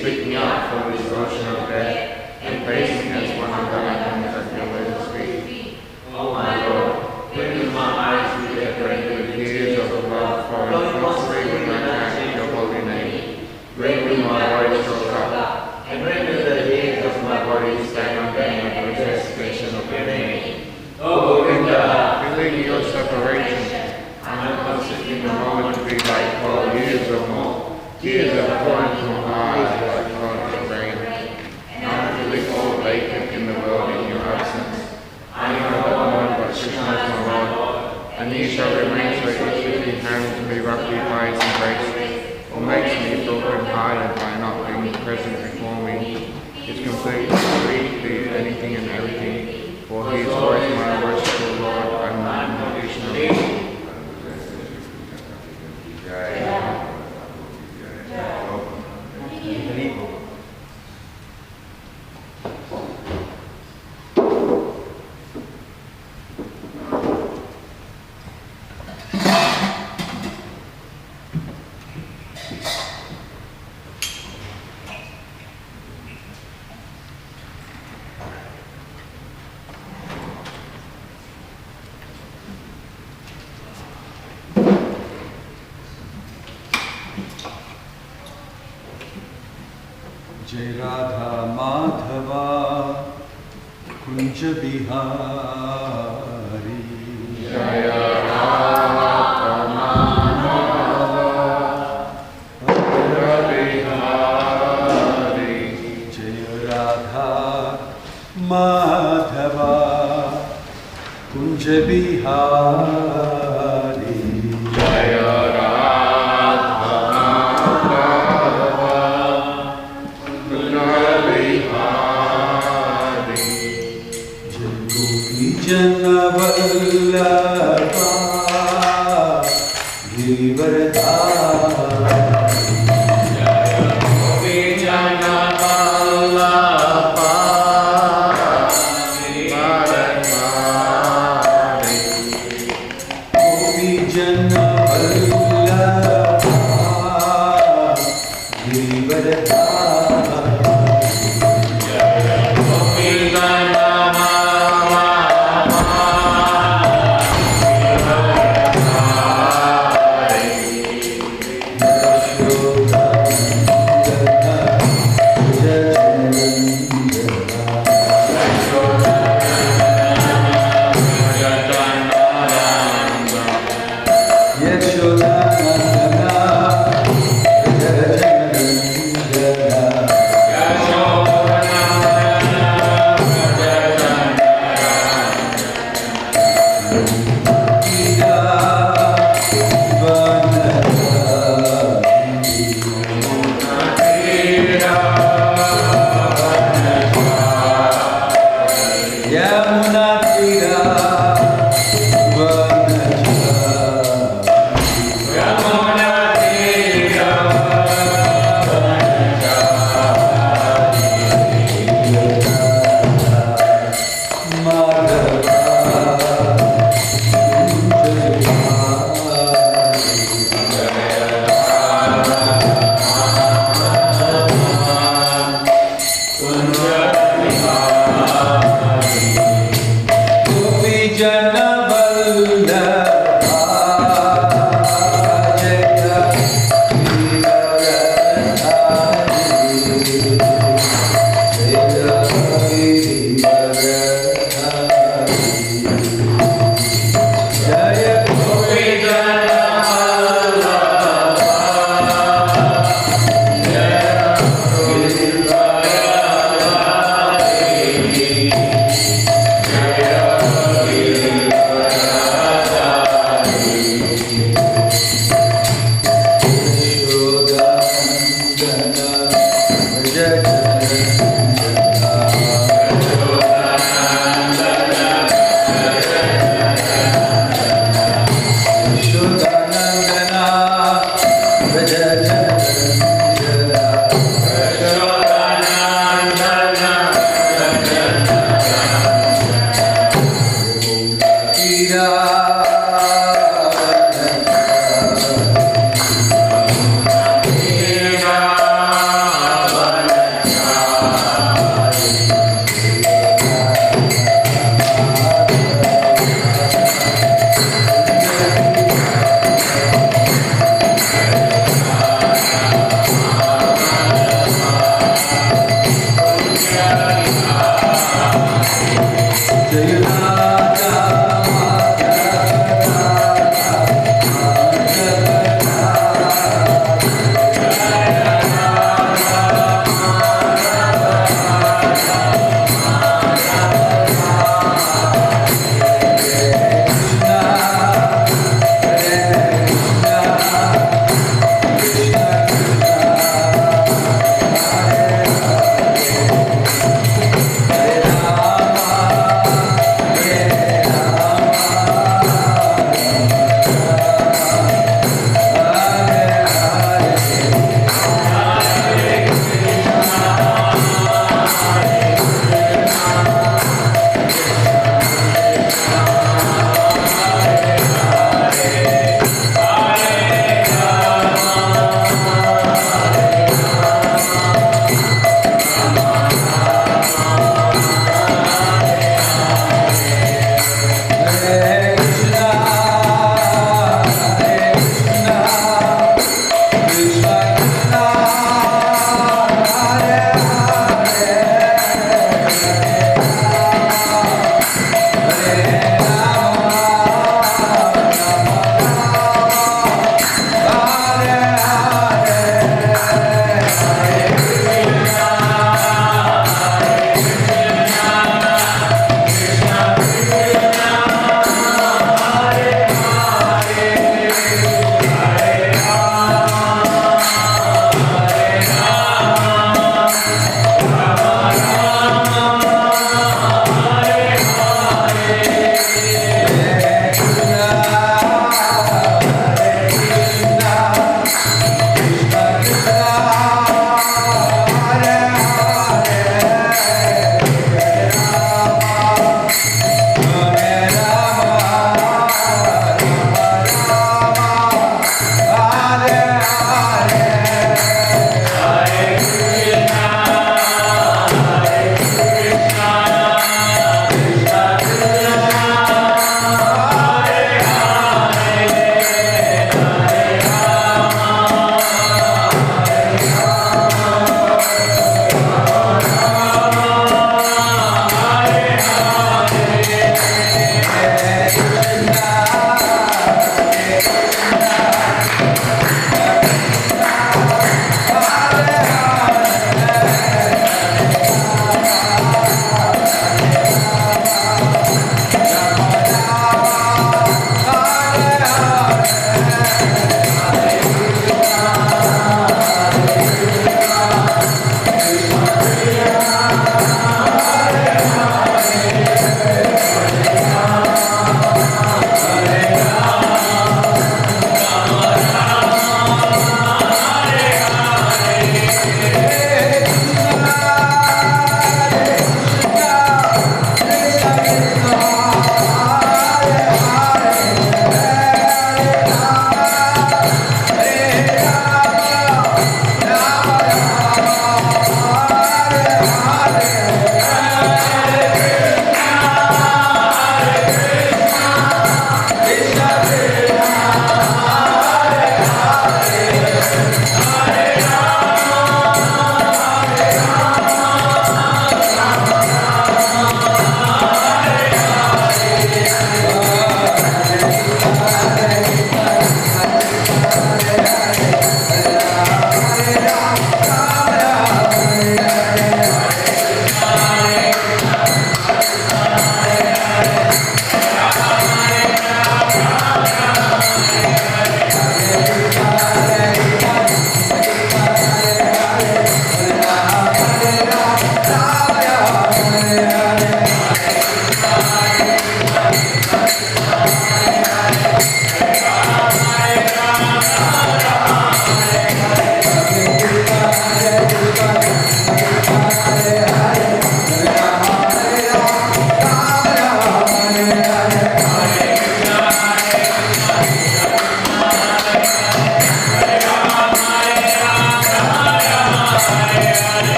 picked me up from this ocean of death and placed me as one of the atoms at your lotus feet. O my Lord, quicken my eyes with their great with tears of love, for constantly with my hand in your holy name. Bring me my voice to up, and render the hairs of my body stand on the protestation of your name. O Govinda, feeling your separation, I am considering the moment to be like 12 years or more. Tears are pouring from my eyes like floods of rain. And I am feeling all vacant in the world in your absence. I know no one but Krishna is my Lord, and he shall remain so easily handled to me roughly by his embrace, or makes me broken-hearted by not being present before me. Is completely free to do anything and everything, for he is always my worshipful Lord and my unconditional. Jai Radha Madhava Kunja Bihari. Jai Radha Madhava Kunja Bihari. Jai Radha Madhava Kunja Bihari. Jai Radha Jana Vallabha Givardhari. Jaya Gopi Jana Vallabha Givardhari. Gopi Jana Vallabha Givardhari. Jaya Gopi Jana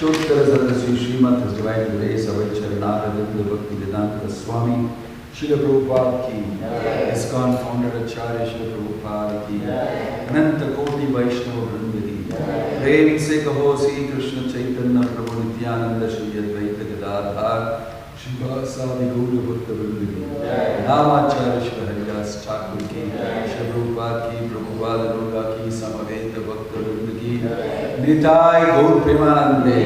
Ashtottara Sadasri Srimad His Divine Grace Avaicharanaravinda Bhakti Vedanta Swami Srila Prabhupada ki, ISKCON founder Acharya Srila Prabhupada ki, Ananta Koti Vaishnava Vrinda ki, Prem se kaho Sri Krishna Chaitanya Prabhu Nityananda Shri Advaita Gadadhar Srivasadi Gaura Bhakta Vrinda ki, Namacharya Srila Haridas Thakur ki, Srila Prabhupada ki, Prabhupada Vinoda ki, Samaveta Bhakta Vrinda ki, Nitai Gaur Premanande.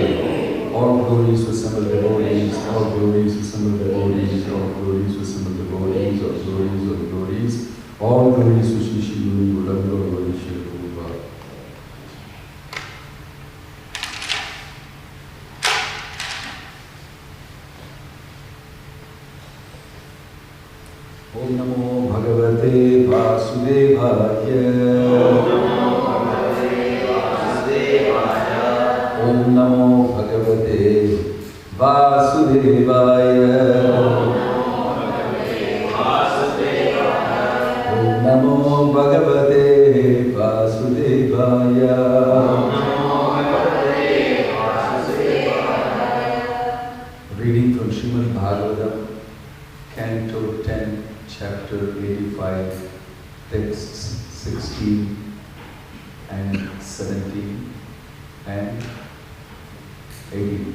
All glories to assembled devotees, all glories to assembled devotees, all glories to assembled devotees, all glories of glories, all glories to Shri Shri Guru Guru Guru Shri Prabhupada. Om Namo Bhagavate Vasudevaya. Om Namo Bhagavate Vasudevaya. Om Namo Bhagavate Vasudevaya. Reading from Srimad Bhagavatam, Canto 10, Chapter 85, texts 16 and 17 and 18.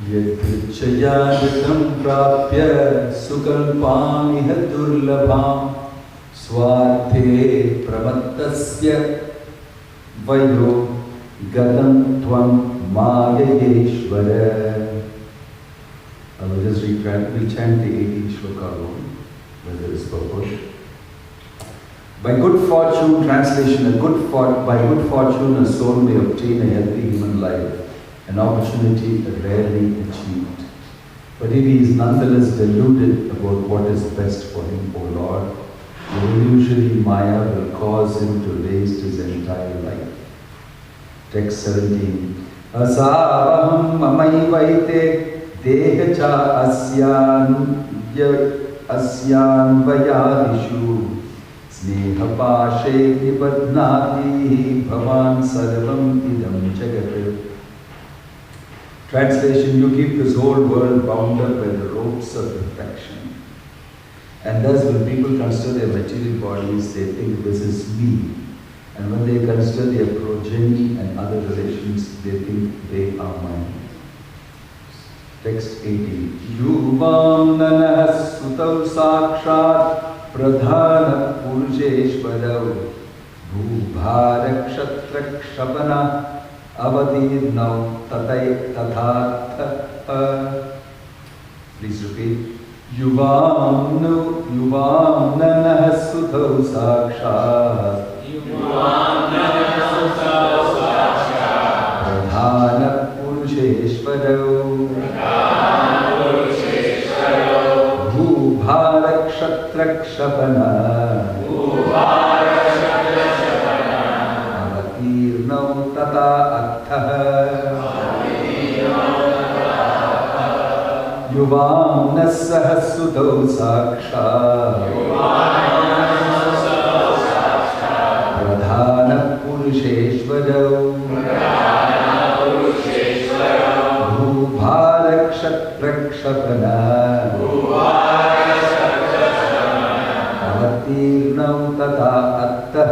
Yadrichayadam prapya sukalpaniha durlabham swarte pramattasya vayo gatam tvam mayayeshvara. I will just we'll chant the 18th shloka alone, where there is purport. By good fortune, translation, by good fortune a soul may obtain a healthy human life, an opportunity rarely achieved. But if he is nonetheless deluded about what is best for him, O Lord, the illusory Maya will cause him to waste his entire life. Text 17. Asavaham mamayvaite dehacha asyan vayadishu Snehapashe nibadnati bhavan sarvam idam jagat. Translation, you keep this whole world bound up by the ropes of perfection. And thus when people consider their material bodies, they think this is me. And when they consider their progeny and other relations, they think they are mine. Text 18. Yuvam nanah sutav sakshat Pradhana Purusheshvarav Bhubharakshatrakshapana Avadirnau Tathatha. Please repeat. Yuvam nanah sutav sakshat Pradhana Purusheshvarav Bhubharakshatrakshapana Avatirnau Tathatha. Yuvam nasah sudau sakshat Pradhana Purusheshvarav Bhubharakshatrakshapana Avatirnau Tathatha.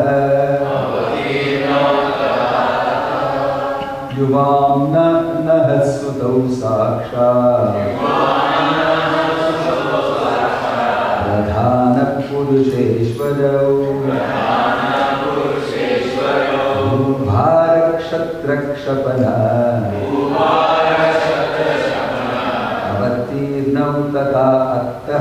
Yuvam nanah sudau sakshat Pradhana Purusheshvarav Bhubharakshatrakshapana Avatirnau Tathatha.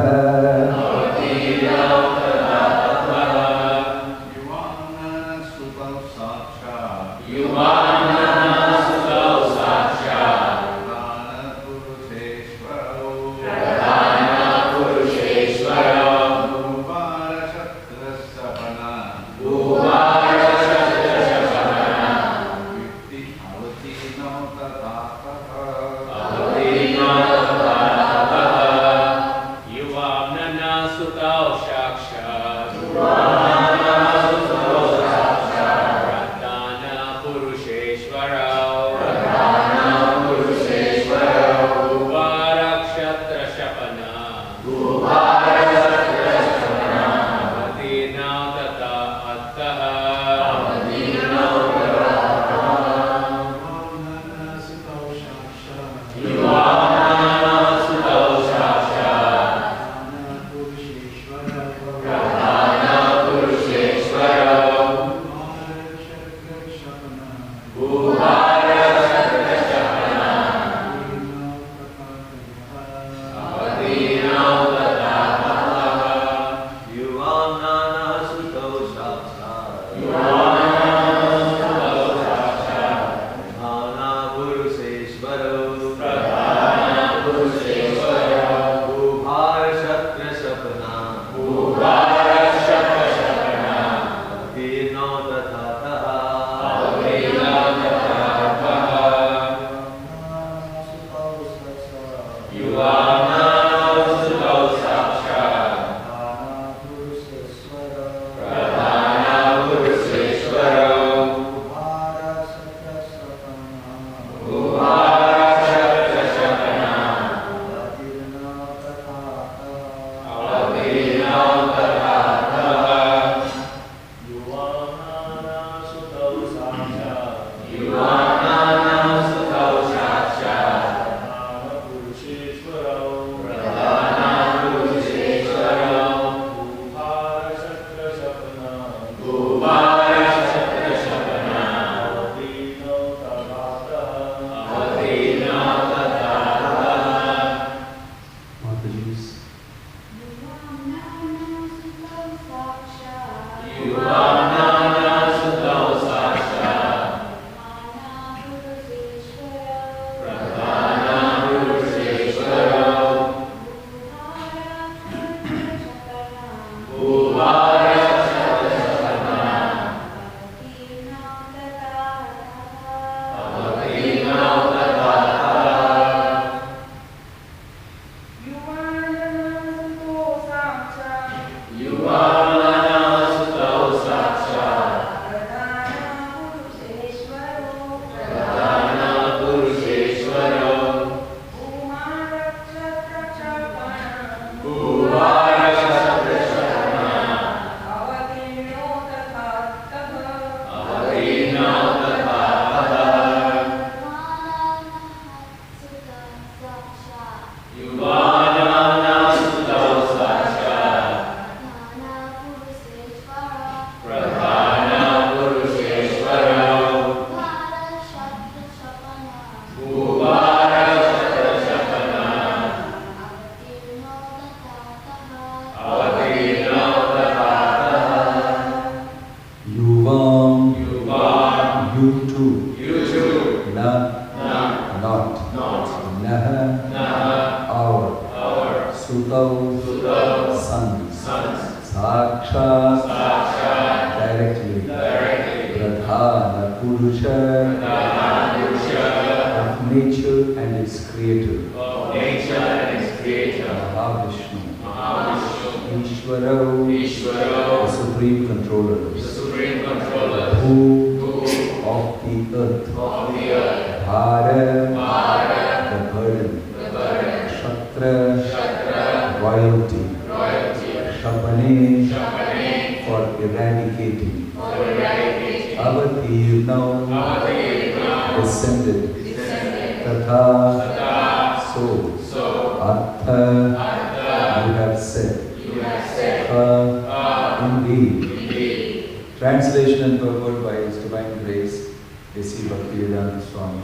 Translation and purport by His Divine Grace, Bhakti Swami,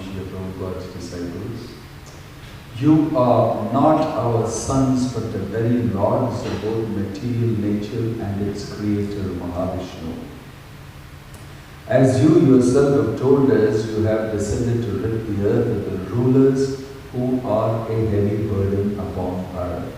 God's disciples. You are not our sons, but the very lords of both material nature and its creator, Mahavishnu. As you yourself have told us, you have descended to rid the earth of the rulers who are a heavy burden upon her.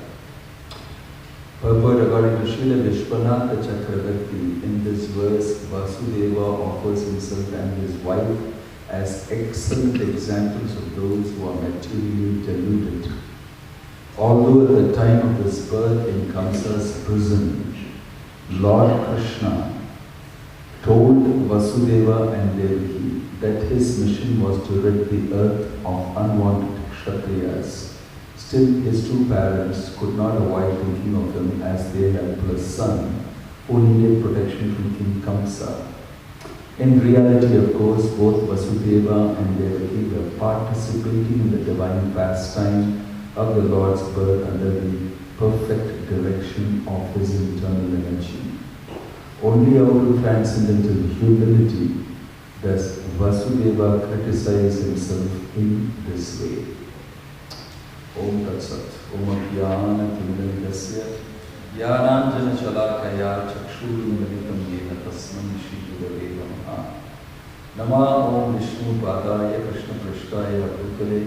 Purport according to Srila Vishwanatha Chakravarti, in this verse, Vasudeva offers himself and his wife as excellent examples of those who are materially deluded. Although at the time of his birth in Kamsa's prison, Lord Krishna told Vasudeva and Devaki that his mission was to rid the earth of unwanted Kshatriyas. Still, his two parents could not avoid thinking of him as their helpless son, who needed protection from King Kamsa. In reality, of course, both Vasudeva and Devaki were participating in the divine pastime of the Lord's birth under the perfect direction of his internal energy. Only out of transcendental humility does Vasudeva criticize himself in this way. Om Tat Sat. Om Jnana Tindaridasya Jnananjana Shalakaya Chakshurunmilitam Yena Tasmai Shri Gurave Namaha. Nama Om Vishnu Padaya Krishna Prishtaya Bhutale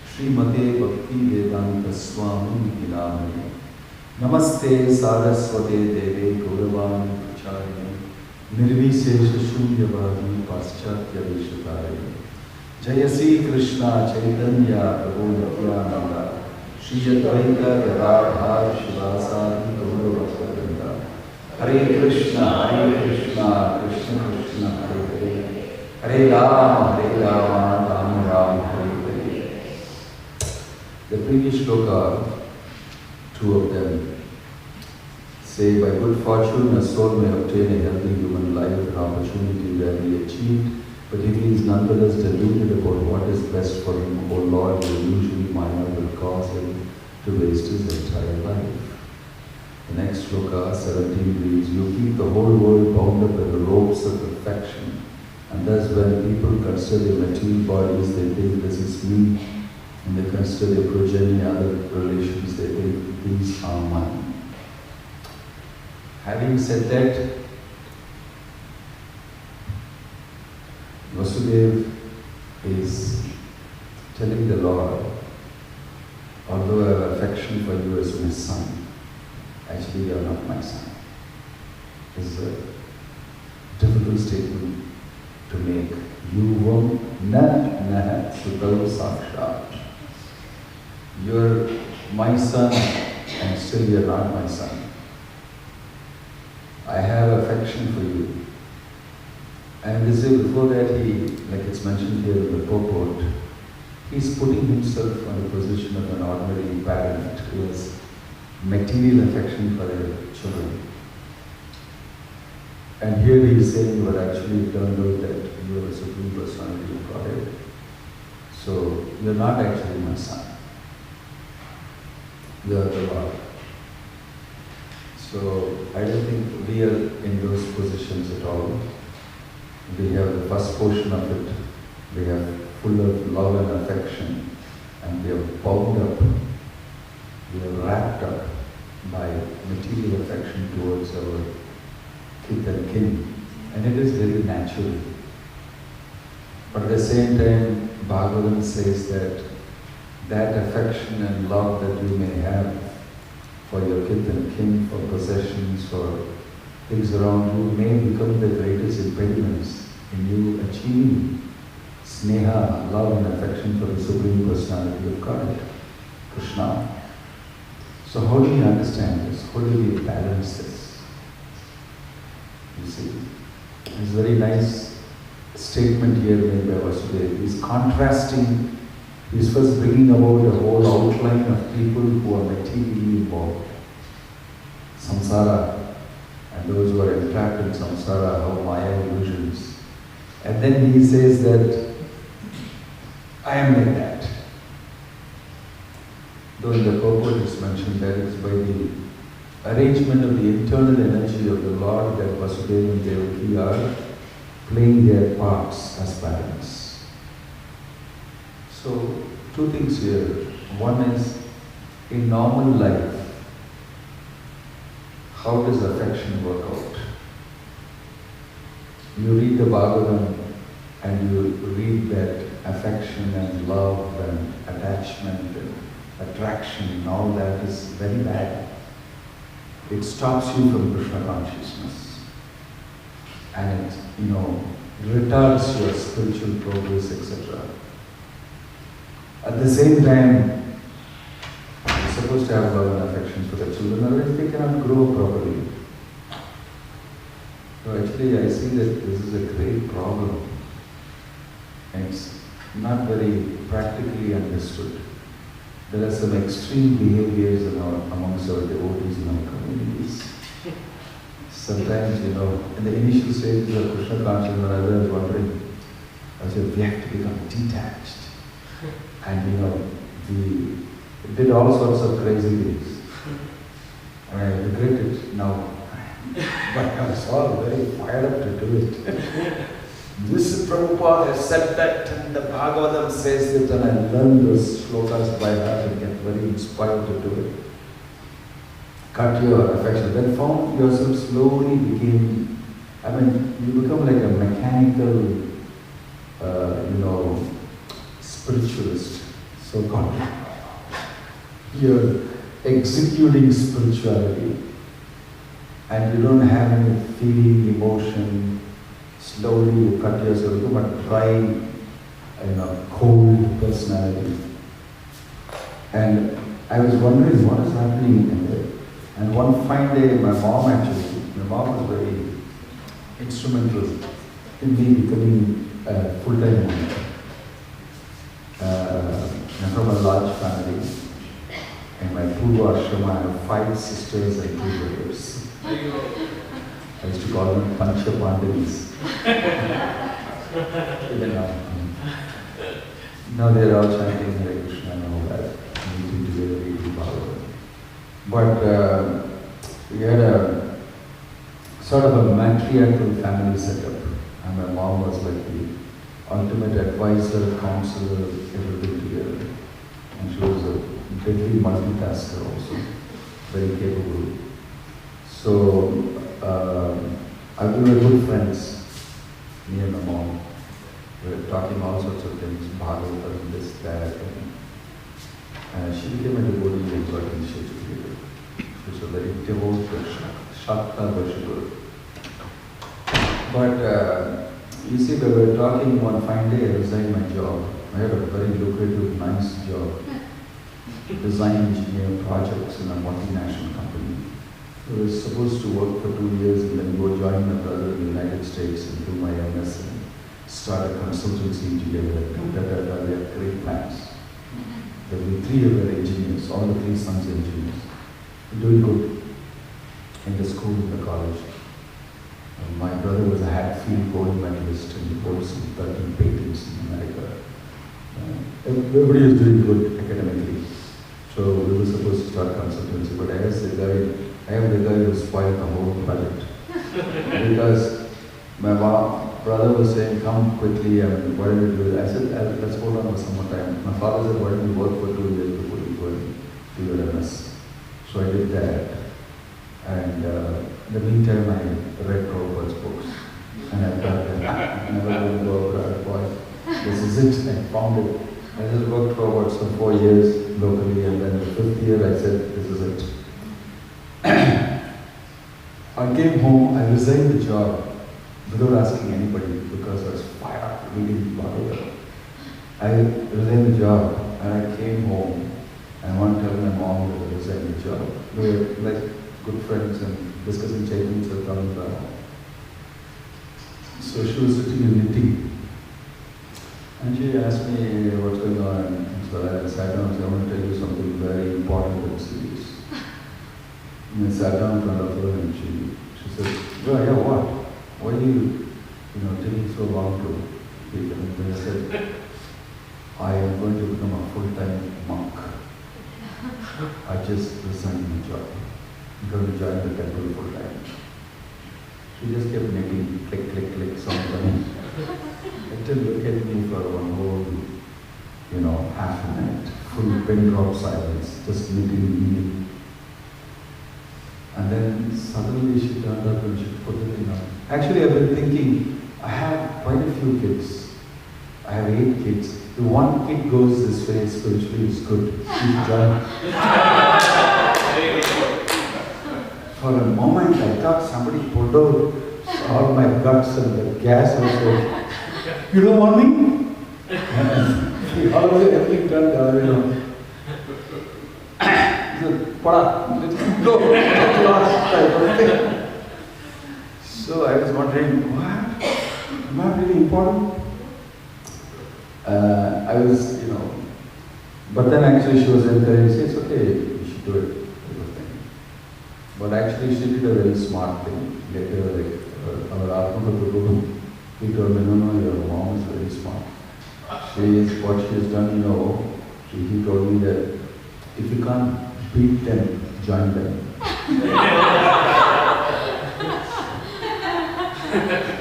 Srimate Bhakti Vedanta Swami Vinamani. Namaste Saraswate Deve Gauravani Pracharini Nirvisesha Shunyavadi Paschatya Vishatari. Jayasi Krishna Chaitanya Prabhu Nityananda Shri Advaita Gadadhar Shivasadi Gaurava Hare Krishna Krishna Krishna Hare Hare Hare Rama Rama Rama Hare Hare. The previous shloka, two of them, say by good fortune a soul may obtain a healthy human life and opportunity where he achieved, but if he is nonetheless deluded about what is best for him, O Lord, the usually Maya will cause him to waste his entire life. The next shloka, 17, reads, you keep the whole world bound up in the ropes of affection, and thus when people consider their material bodies, they think this is me, and they consider their progeny, other relations, they think these are mine. Having said that, Vasudeva is telling the Lord, although I have affection for you as my son, actually you are not my son. This is a difficult statement to make. Yuvam na naha sutav sakshat. You are my son and still you are not my son. I have affection for you. And this is before that like it's mentioned here in the purport, he's putting himself on the position of an ordinary parent who has material affection for their children. And here he is saying, but actually it turned out that you are a Supreme Personality of Godhead. So you're not actually my son. You are the Lord. So I don't think we are in those positions at all. We have the first portion of it. We are full of love and affection, and we are bound up, we are wrapped up by material affection towards our kith and kin, and it is very natural. But at the same time, Bhagavatam says that that affection and love that you may have for your kith and kin, for possessions, for things around you, may become the greatest impediments in you achieving sneha, love and affection for the Supreme Personality of God, Krishna. So how do we understand this? How do we balance this? You see, it's a very nice statement here made by Vasudeva. He's contrasting, he's first bringing about a whole outline of people who are materially involved. Samsara, and those who are entrapped in samsara, how Maya illusions. And then he says that I am like that. Though in the purport it's mentioned that it's by the arrangement of the internal energy of the Lord that Vasudeva and Devaki are playing their parts as parents. So, two things here. One is, in normal life, how does affection work out? You read the Bhagavatam and you read that affection and love and attachment and attraction and all that is very bad. It stops you from Krishna consciousness. And it, retards your spiritual progress, etc. At the same time, you're supposed to have love and affection for the children, or else they cannot grow properly. So actually, I see that this is a great problem. And it's not very practically understood. There are some extreme behaviors amongst our devotees in our communities. sometimes, in the initial stages of Krishna consciousness, when I was wondering, I said, we have to become detached. And, we did all sorts of crazy things. And I regret it now. But I was all very fired up to do it. This Prabhupada has said that, and the Bhagavatam says it, and I learned those shlokas by heart and get very inspired to do it. Cut your affection. Then found yourself slowly became, you become like a mechanical, spiritualist, so-called. You're executing spirituality, and you don't have any feeling, emotion. Slowly you cut yourself, you become a dry, cold personality. And I was wondering what is happening in there. And one fine day, my mom was very instrumental in me becoming a full-time woman. I'm from a large family. In my Purva Ashrama, I have 5 sisters and 2 brothers. I used to call them Pancha Pandavas. Now they're all chanting Hare Krishna and all that, meeting together, eating Bhagavad. But we had a sort of a matriarchal family setup, and my mom was like the ultimate advisor, counselor, everything together. And she was a deadly multitasker also, very capable. So we were good friends, me and my mom. We were talking all sorts of things, Bhagavatam, this, that. And she became a devotee and got initiated together. She was a very devout Shakta worshipper. But you see, we were talking one fine day, I resigned my job. I had a very lucrative, nice job. Design engineer projects in a multinational company. I was supposed to work for 2 years and then go join my brother in the United States and do my MS and start a consultancy together. We had great plans. There were 3 of our engineers, all the 3 sons engineers. Doing good in the school, in the college. My brother was a Hatfield gold medalist and he holds some 13 patents in America. Everybody was doing good academically. So we were supposed to start consultancy, but I am the guy who spoiled the whole project. Because my brother was saying, come quickly, and why don't we do it? I said, let's hold on for some more time. My father said, why don't we work for 2 years before you go and do your MS? So I did that. And in the meantime, I read Prabhupada's books. And I thought that I'm never going to go abroad, boy. This is it, I found it. I just worked for about some 4 years locally, and then the 5th year I said, this is it. I came home, I resigned the job without asking anybody because I was fired up reading Bhagavad. I resigned the job and I came home and I wanted to tell my mom that I resigned the job. We were like good friends and discussing Chaitanya Charitamrita. So she was sitting and knitting. And she asked me what's going on, and so I sat down and said, I want to tell you something very important and serious. And I sat down in front of her and she said, yeah, what? Why are you taking so long to speak? And I said, I am going to become a full-time monk. I just resigned my job. I'm going to join the temple full-time. She just kept making click, click, click, something. Until look at me for one whole, half a minute, full pin drop silence, just knitting. And then suddenly she turned up and she put it in her. Actually, I've been thinking, I have quite a few kids. I have 8 kids. If one kid goes this way, spiritually is good. Keep trying. For a moment, I thought somebody pulled out all my guts and the gas was like, you don't want me? All of it, everything turned down, So I was wondering, what? Am I really important? I was, but then actually she was encouraging, it's okay, you should do it. But actually she did a very smart thing. Later, like, our Atma Guru, he told me, no, your mom is very smart. What she has done, he told me that if you can't beat them, join them.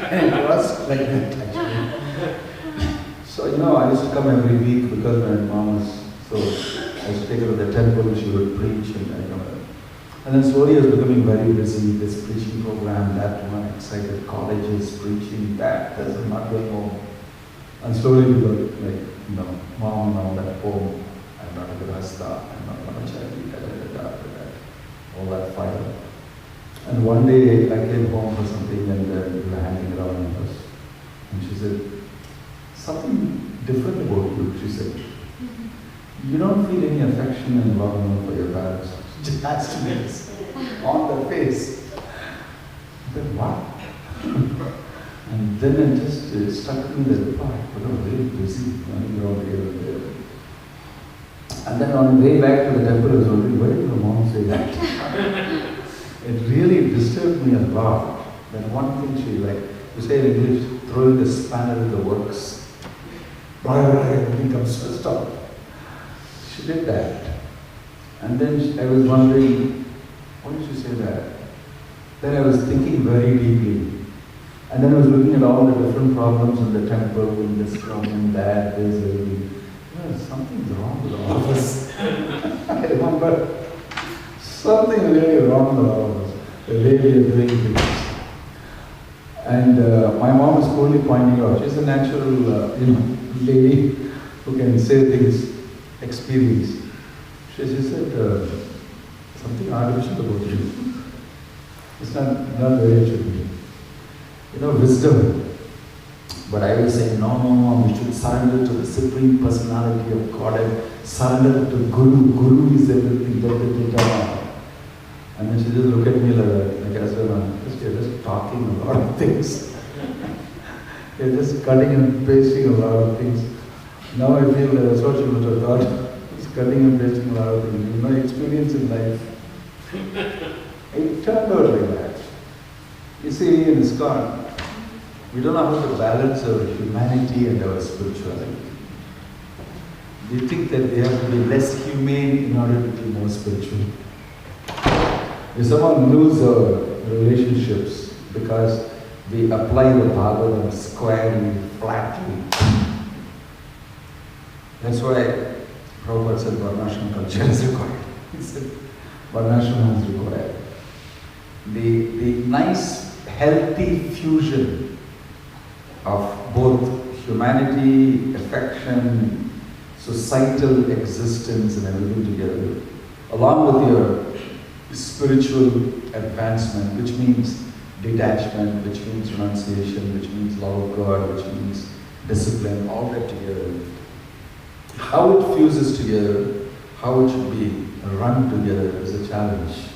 And it was like that actually. So, I used to come every week because my mom was I used to take her to the temple, she would preach and then slowly I was becoming very busy, this preaching program, that one, excited colleges, preaching, this, not going home. And slowly we got like, mom, now at home, I'm not a grasta, I'm not a brahmachari, all that fire. And one day I came home for something and we were hanging around in us. And she said, something different about you, she said. You don't feel any affection and love for your parents. She has to be this on the face. I said, what? And then it just stuck to me that, but I'm very busy running around here and there. And then on the way back to the temple, I was wondering, why did my mom say that? It really disturbed me a lot. That one thing she you say in English, throwing the spanner in the works. Everything comes to a stop. She did that. And then I was wondering, why did she say that? Then I was thinking very deeply. And then I was looking at all the different problems in the temple, in this problem, that, this, everything. Something's wrong with all of us. I remember something really wrong with all of us, the way we are doing things. And my mom is only pointing out, she's a natural lady who can say things, experience. She said, something artificial about you. It's not very true. Wisdom. But I will say, no, we should surrender to the Supreme Personality of God and surrender to Guru. Guru is everything, And then she just looked at me like I said, you're just talking a lot of things. You're just cutting and pasting a lot of things. Now I feel that's what she must have thought. It's cutting and pasting a lot of things. Experience in life. It turned out like that. You see, in ISKCON, we don't know how to balance our humanity and our spirituality. We think that we have to be less humane in order to be more spiritual. We somehow lose our relationships because we apply the Bhagavatam squarely, flatly. That's why Prabhupada said Varnashram culture is required. He said Varnashram is required. The nice, healthy fusion of both humanity, affection, societal existence and everything together, along with your spiritual advancement, which means detachment, which means renunciation, which means love of God, which means discipline, all that together. How it fuses together, how it should be run together is a challenge.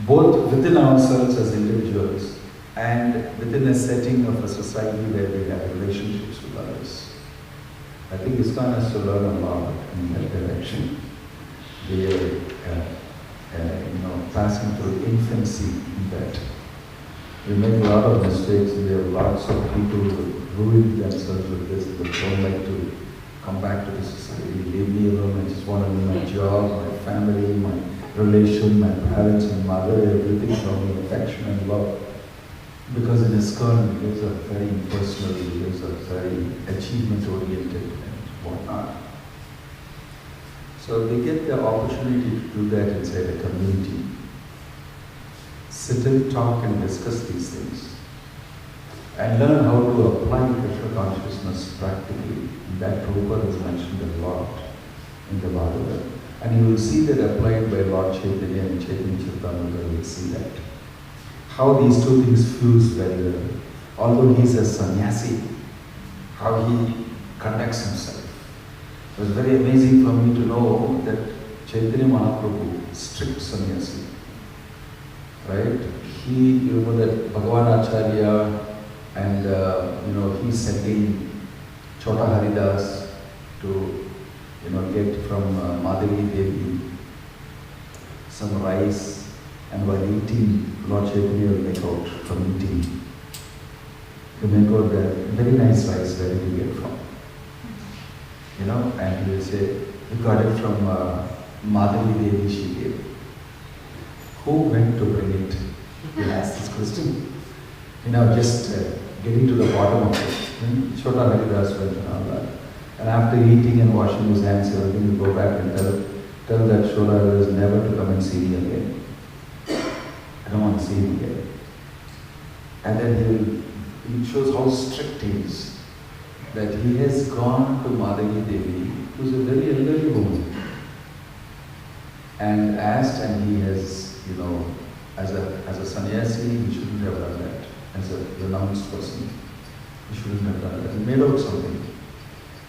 Both within ourselves as individuals and within a setting of a society where we have relationships with others. I think ISKCON has to learn a lot in that direction. We are passing through infancy in that. We make a lot of mistakes and there are lots of people who ruin themselves with this, but don't like to come back to the society, leave me alone, I just want to do my job, my family, my relation, my parents and mother, everything from me, affection and love. Because in ISKCON, it is a very impersonal, it is a very achievement-oriented and whatnot. So we get the opportunity to do that inside a community. Sit and talk and discuss these things. And learn how to apply Krishna consciousness practically. And that Prabhupada is mentioned a lot in the Bhagavad. And you will see that applied by Lord Chaitanya and Chaitanya Charitamrita, you will see that. How these two things fuse very well. Although he is a sannyasi, how he conducts himself. It was very amazing for me to know that Chaitanya Mahaprabhu, strict sannyasi, right? He, that Bhagavan Acharya and, he's sending Chota Haridas to, get from Madhavi Devi some rice And while eating, Lord Chaitanya will make out from eating. He'll make out that very nice rice, where did you get from? You know, and he will say, we got it from Madhavi Devi, she gave. Who went to bring it? He'll ask this question. You know, just getting to the bottom of it. Chota Haridas went and all that. And after eating and washing his hands, everything, will go back and tell that Chota Haridas never to come and see me again. I don't want to see him again. And then he shows how strict he is. That he has gone to Madhavi Devi, who's a very elderly woman, and asked, and he has, you know, as a sannyasi, he shouldn't have done that. As a renounced person, he shouldn't have done that. He made out something.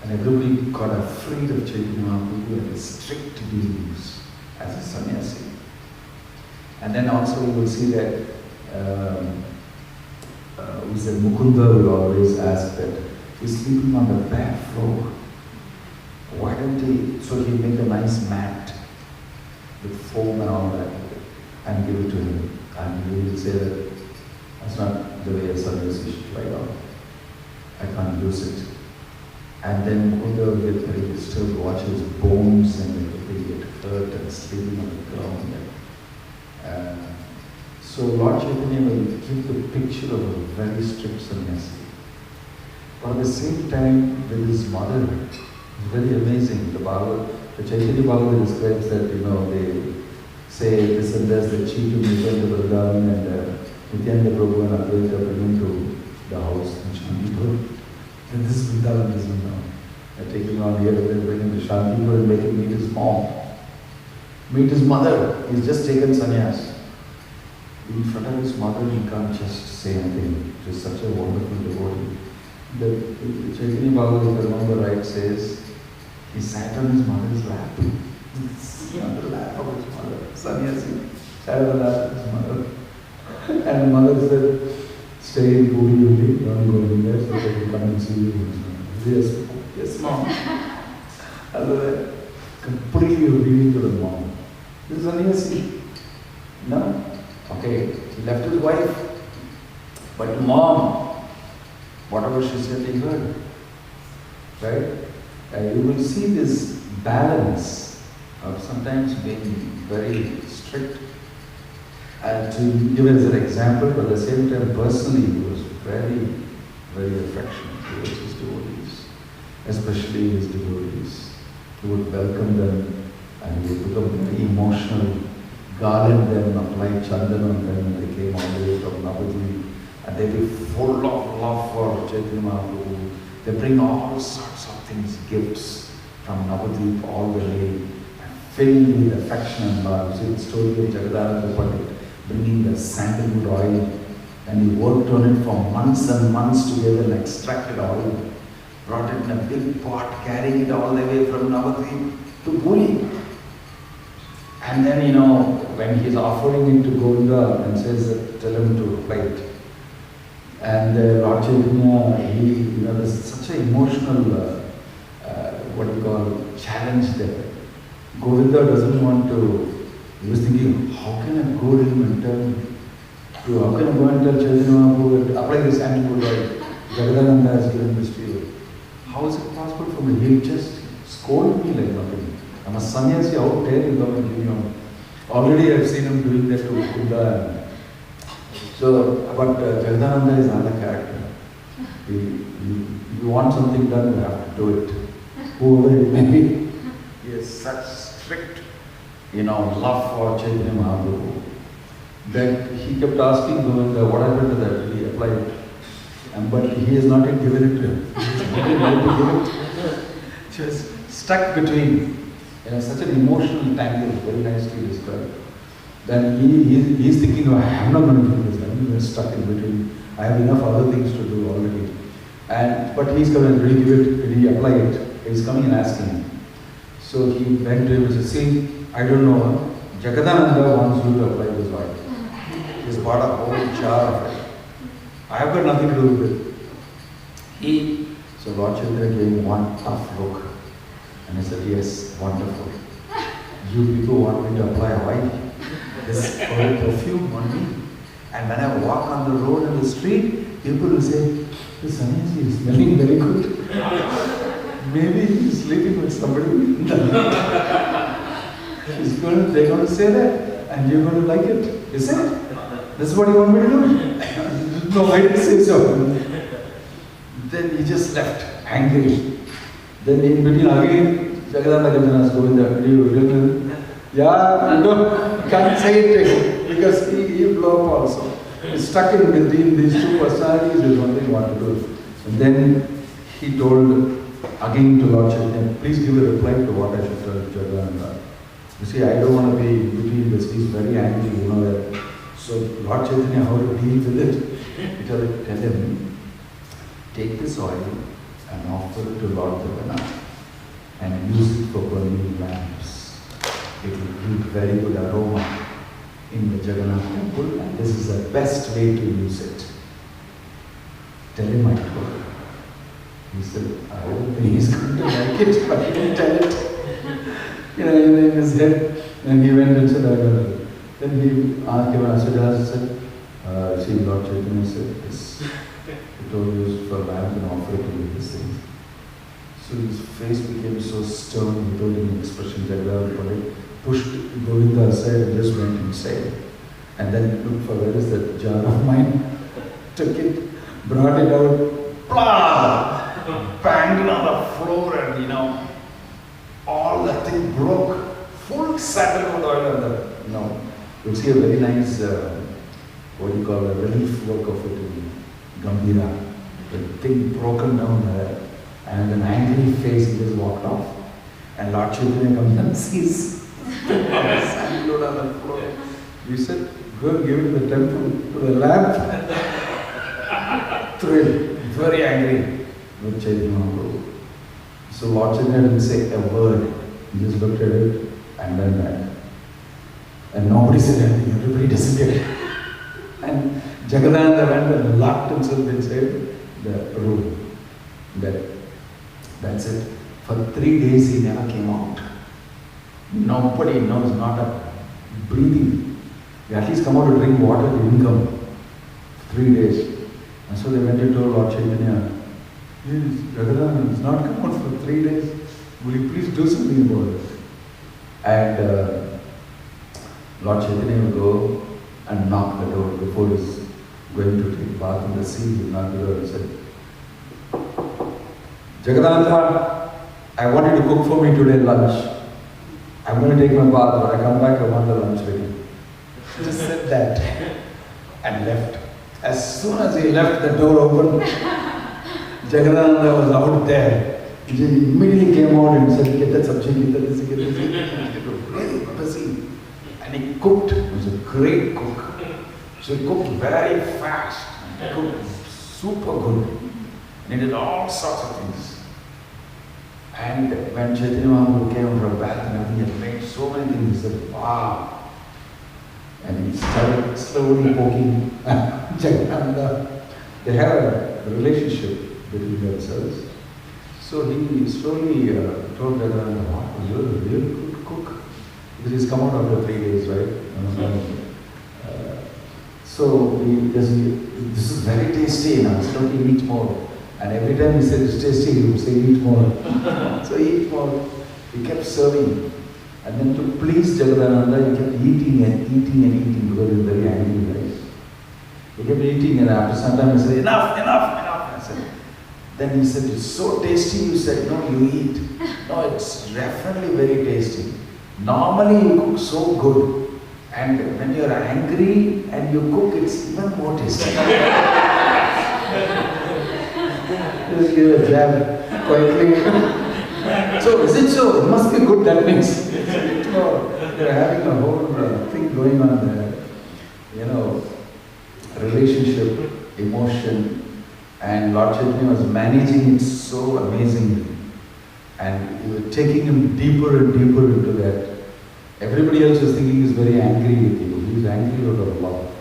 And everybody got afraid of Chaitanya Mahaprabhu and his strict dealings as a sannyasi. And then also we will see that we said Mukunda will always ask that he's sleeping on the bare floor. Why don't he, so he make a nice mat with foam and all that and give it to him. And he will say that that's not the way a sannyasi should lie down. I can't use it. And then Mukunda will get very disturbed, watch his bones and everything get hurt and sleeping on the ground. So Lord Chaitanya will give the picture of a very strict sannyasi. But at the same time, with his mother, it's very amazing. The Chaitanya Bhagavad describes that, you know, they say this and this, the chief of Nityananda Vrindavan and Nityananda Prabhu and Advaita bring him to the house in Shantipur. And this is Vrindavan, this is Vrindavan. They take him around here and then bring him to Shantipur and make him meet his mom. Meet his mother. He's just taken sannyas. In front of his mother, he can't just say anything. She's such a wonderful devotee. The Chaitanya Bhagavad, if I remember right, says he sat on his mother's lap. On the lap of his mother. Sannyasi sat on the lap of his mother. And the mother said, stay in Puri only, don't go in there, so that he come and see you. Yes, yes, mom. Otherwise, completely obedient to the mom. This is sannyasi. No? Okay, he left his wife. But mom, whatever she said, he heard. Right? You will see this balance of sometimes being very strict. And to give as an example, but at the same time, personally, he was very, very affectionate towards his devotees, especially his devotees. He would welcome them and he would become very emotional, garland them, apply chandan on them, and they came all the way from Navadvip. And they be full of love for Chaitanya Mahaprabhu. They bring all sorts of things, gifts from Navadvip all the way, filled with affection and love. See the story of Jagadananda Pandit bringing the sandalwood oil, and he worked on it for months and months together and extracted oil, brought it in a big pot, carrying it all the way from Navadvip to Puri. And then, you know, when he's offering it to Govinda and says, tell him to apply it. And Lord Chaitanya, there's such an emotional, challenge there. Govinda doesn't want to, he was thinking, how can I go to him and tell, how can I go and tell Chaitanya Mahaprabhu, apply this sandalwood oil? Jagadananda has given this to you. How is it possible for me? He'll just scold me like nothing. I'm a sannyasi, how dare you come and give me. Already I've seen him doing that to Buddha. So, but Jagadananda is another character. You want something done, you have to do it. Whoever it may be. He has such strict, love for Chaitanya Mahaprabhu that he kept asking Govinda, what happened to that? Did he apply it? But he has not yet given it to him. Just stuck between, such an emotional tangle, very nicely described. Then he's thinking, I'm not going to do this, I'm just stuck in between. I have enough other things to do already. But he's coming, did he give it, did he apply it? He's coming and asking. So he went to him and said, see, I don't know, Jagadananda wants you to apply this oil. He's bought a whole jar of it. I have got nothing to do with it. So Lord Chaitanya gave him one tough look. And he said, yes, wonderful. You people want me to apply oil? this perfume on me. And when I walk on the road and the street, people will say, this sannyasi is smelling very good. Maybe he's sleeping with somebody. They're going to say that, and you're going to like it. Is it? This is what you want me to do? No, I didn't say so. Then he just left, angry. Then in between again, Jagadanda comes and asks Govinda, yeah, no, can't say it because he blew up also. He's stuck in between these two personalities, there's one thing he wanted to do. And then he told again to Lord Chaitanya, please give a reply to what I should tell Jagadanda. You see, I don't want to be in between this, he's very angry, you know that. So Lord Chaitanya, how to deal with it? He told tell him, take this oil and offer it to Lord Jagannath and use it for burning lamps. It will give very good aroma in the Jagannath temple, and this is the best way to use it. Tell him I told him. He said, I don't think he's going to like it, but he didn't tell it. You know, in his head, and he went and said, I don't know. Then he asked him, I said, see, Lord Chaitanya said, this, he told you for lamp and offer it to this thing. So his face became so stern, he told him an expression, Jagadanda pushed Govinda aside and just went inside. And then looked for where is that jar of mine, took it, brought it out, blah, banged it on the floor, and you know, all that thing broke, full sandalwood oil on the, you know, you'll see a very nice, what do you call, a relief work of it in Gambhira. The thing broken down there, and an angry face, he just walked off. And Lord Chaitanya comes and sees sandalwood on the floor. You said, go and give it to the temple, to the lamp. Thrilled, very angry with Chaitanya Mahaprabhu. So Lord Chaitanya didn't say a word. He just looked at it and then that. And nobody said anything, everybody disappeared. And Jagadanda went and locked himself inside the room. That's it. For 3 days he never came out. Nobody knows, not a breathing. He at least come out to drink water, he didn't come. For 3 days. And so they went and told Lord Chaitanya, Jagadanda has not come out for 3 days. Will you please do something about it? And Lord Chaitanya will go and knock the door before he's going to take bath in the sea. He knocked the door and said, Jagadanda, I want you to cook for me today lunch. I'm going to take my bath. When I come back, I want the lunch ready. He just said that and left. As soon as he left, the door opened. Jagadanda was out there. He immediately came out and said, get that sabji, get this, get this. He was really busy. And he cooked. He was a great cook. So he cooked very fast. He cooked super good. And he did all sorts of things. And when Chaitanya Mahaprabhu came from bath and everything, he had made so many things, he said, wow. And he started slowly poking Jagadanda. They have a relationship between themselves. So he slowly told Jagadanda, wow, you're a really good cook. Because he's come out after 3 days, right? So he just, this is very tasty, now slowly eat more. And every time he said it's tasty, he would say eat more. So he ate more. He kept serving. And then to please Jagadanda, he kept eating and eating and eating because he was very angry, right? He kept eating, and after some time he said, enough, enough, enough. I said, then he said, it's so tasty. You said, no, you eat. No, it's definitely very tasty. Normally you cook so good. And when you're angry and you cook, it's even more tasty. Just give a jab quietly. So, is it so? It must be good, that means. They're having a whole thing going on there. You know, relationship, emotion, and Lord Chaitanya was managing it so amazingly. And he was taking him deeper and deeper into that. Everybody else was thinking he's very angry with you. He was angry out of love.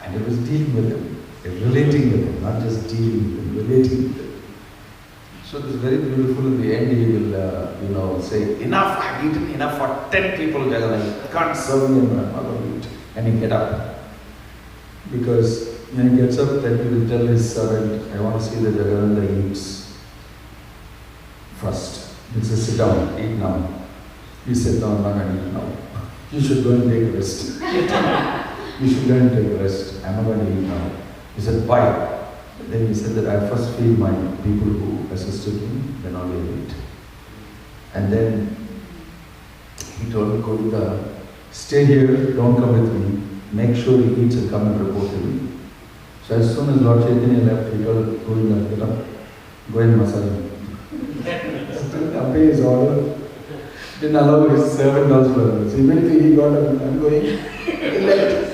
And he was dealing with him. Relating with him, not just dealing with him, relating with him. So this very beautiful. In the end, he will, say, enough, I've eaten enough for 10 people, Jagannath. I can't serve you, I'm not going to eat. And he get up. Because when he gets up, then he will tell his servant, I want to see that Jagannath eats first. He says, sit down, eat now. He said, no, I'm not going to eat now. You should go and take a rest. You should go and take a rest. I'm not going to eat now. He said, why? Then he said that I first feed my people who assisted me, then only I eat. And then he told me, Govinda, stay here, don't come with me. Make sure he eats and come and report to me. So as soon as Lord Chaitanya left, he told Govinda, get up, go and massage him. Still obey his order. Didn't allow his servant also. So immediately he got up and going. He left.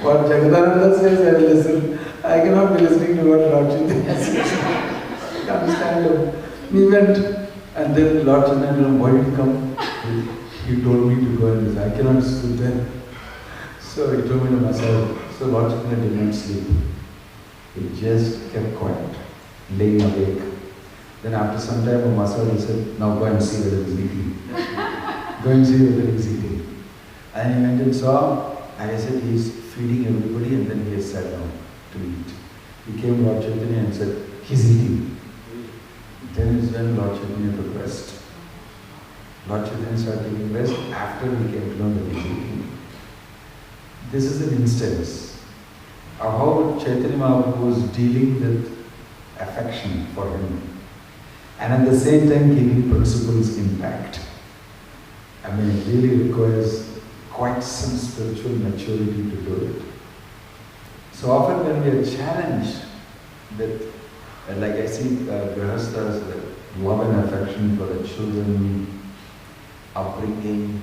What Jagadananda says, I will listen. I cannot be listening to what Lord Chaitanya says. I can't stand him. We went, and then Lord Chaitanya, why did you come? He told me to go and listen. I cannot sit there. So he told me to massage. So Lord Chaitanya did not sleep. He just kept quiet, laying awake. Then after some time of massage, he said, now go and see whether he's eating. Go and see whether he's eating. And he went and saw, and I said, he's feeding everybody, and then he has sat down to eat. He came to Lord Chaitanya and said, he's eating. Then is when Lord Chaitanya took rest. Lord Chaitanya started taking rest after he came to know that he's eating. This is an instance of how Chaitanya Mahaprabhu was dealing with affection for him, and at the same time keeping principles intact. I mean, it really requires quite some spiritual maturity to do it. So often when we are challenged with, like I see Grihasthas, love and affection for the children, upbringing,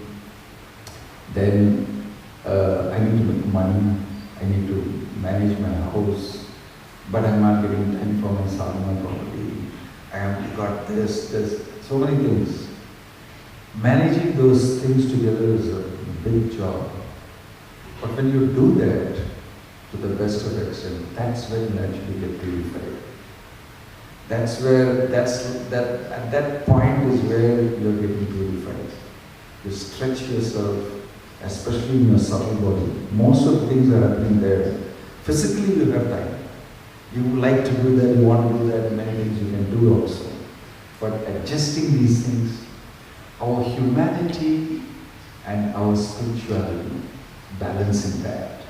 then I need to make money, I need to manage my house, but I'm not getting time for my sadhana property. I have got this, so many things. Managing those things together is a big job. But when you do that to the best of extent, that's when you actually get purified. That's where, at that point is where you're getting purified. You stretch yourself, especially in your subtle body. Most of the things are happening there. Physically you have time. You like to do that, you want to do that, many things you can do also. But adjusting these things, our humanity and our spirituality, balancing that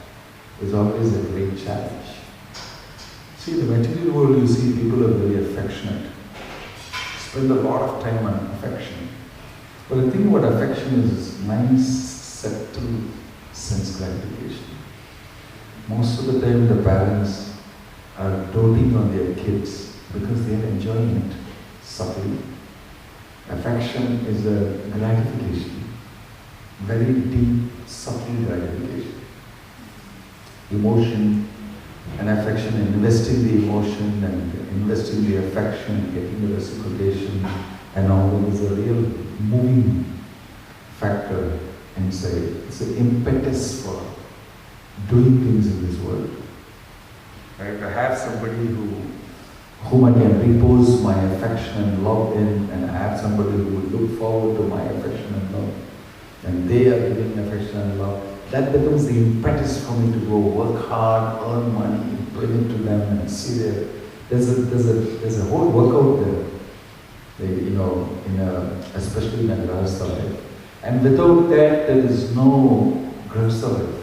is always a great challenge. See, the material world, you see people are very affectionate, spend a lot of time on affection. But the thing about affection is nice, subtle sense gratification. Most of the time the parents are doting on their kids because they are enjoying it subtly. Affection is a gratification, very deep, subtle gratification. Emotion and affection, investing the emotion and investing the affection, getting the reciprocation and all that is a real moving factor inside. It's an impetus for doing things in this world. Right? To have somebody whom I can repose my affection and love in, and I have somebody who will look forward to my affection and love, and they are giving affection and love, that becomes the impetus for me to go work hard, earn money, bring it to them and see there. There's a whole workout there, especially in a grihastha life. And without that, there is no grihastha life.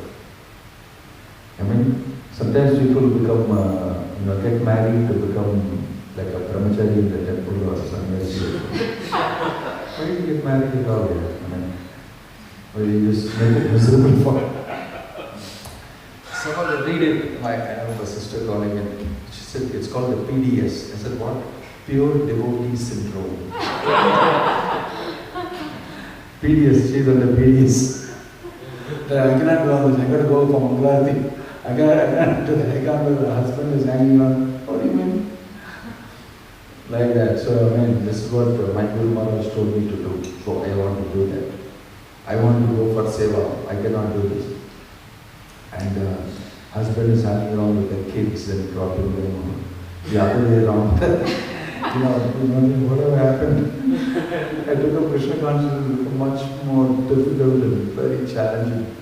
I mean, sometimes people become, get married to become like a brahmachari in the temple or sannyasi. Why do you get married at all here? Or you just make it miserable for it. Someone read it, I have a sister calling it, she said it's called the PDS. I said, what? Pure Devotee Syndrome. PDS, she's on the PDS. I cannot go on this, I got to go for Mangalarti. I can't do that, I can't do that. The husband is hanging on. What do you mean? Like that. So, this is what my Guru Maharaj told me to do. So, I want to do that. I want to go for seva. I cannot do this. And husband is hanging around with the kids and dropping them. The other way around. Whatever happened, I took up Krishna consciousness much more difficult and very challenging.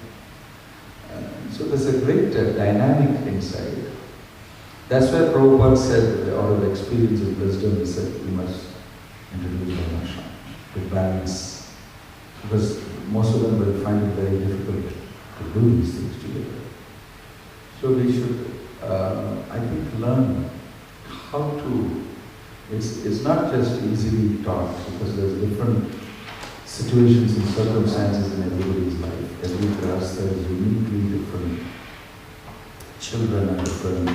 So there's a great dynamic inside. That's why Prabhupada said, out of experience and wisdom, he said, we must introduce Varnashram to balance. Because most of them will find it very difficult to do these things together. So we should, I think, learn how to. It's not just easily taught, because there's different situations and circumstances in everybody's life. Every grahastha is uniquely different. Children are different.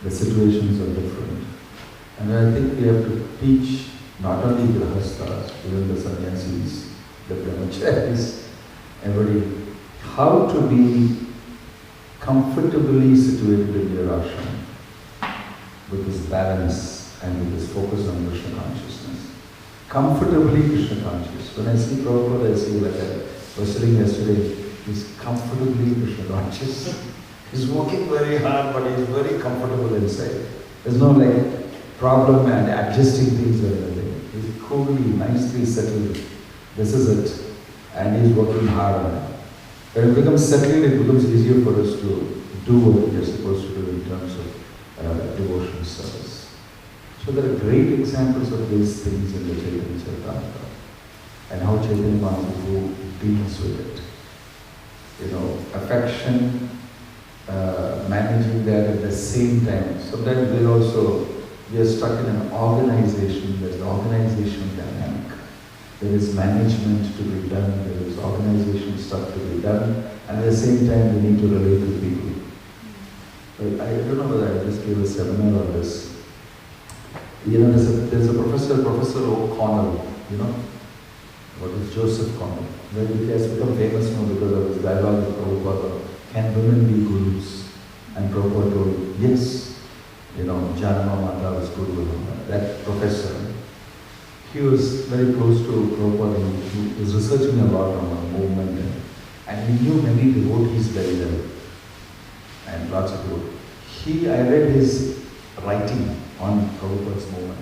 The situations are different. And I think we have to teach not only grahasthas, even the sannyasis, the brahmacharis, everybody, how to be comfortably situated in your ashram with this balance and with this focus on Krishna consciousness. Comfortably Krishna conscious. When I see Prabhupada, I see like I was sitting yesterday, he's comfortably Krishna conscious. He's working very hard, but he's very comfortable inside. There's no problem and adjusting things or anything. He's coolly, nicely settled. This is it. And he's working hard on it. When it becomes settled, it becomes easier for us to do what we are supposed to do in terms of devotional service. So there are great examples of these things in the Chaitanya Charitamrita and how Chaitanya Mahaprabhu deals with it. Affection, managing that at the same time. Sometimes we are stuck in an organization. There's an organizational dynamic. There is management to be done. There is organization stuff to be done. And at the same time, we need to relate to people. I don't know whether I just gave a seminar on this. There's a Professor O'Connell, what is Joseph Connell? He has become famous now because of his dialogue with Prabhupada. Can women be gurus? And Prabhupada told, yes, Janama Mata was guru. That professor, he was very close to Prabhupada. He was researching a lot on the movement and he knew many devotees very well. And lots of people. I read his writing on Prabhupada's movement.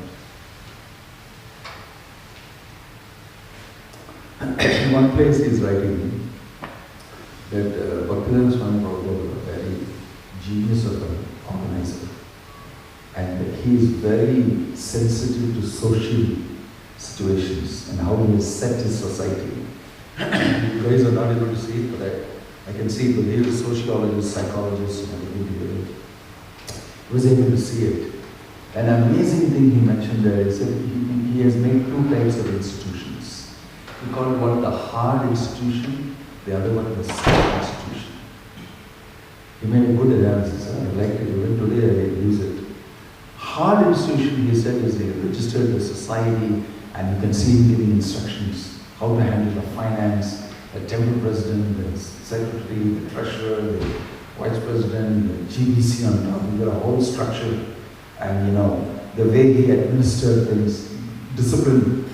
In one place he is writing that Bhakti Swami Prabhupada was a very genius of an organizer. And he is very sensitive to social situations and how he has set his society. You guys are not able to see it, but I can see it. But he is a sociologist, psychologist, and everything. He was able to see it. An amazing thing he mentioned there is that he has made two types of institutions. He called one the hard institution, the other one the soft institution. He made a good analysis. I liked it. Even today I use it. Hard institution, he said, is registered with society, and you can see him giving instructions how to handle the finance, the temple president, the secretary, the treasurer, the vice president, the GBC on top. You got a whole structure, and the way he administered things, discipline,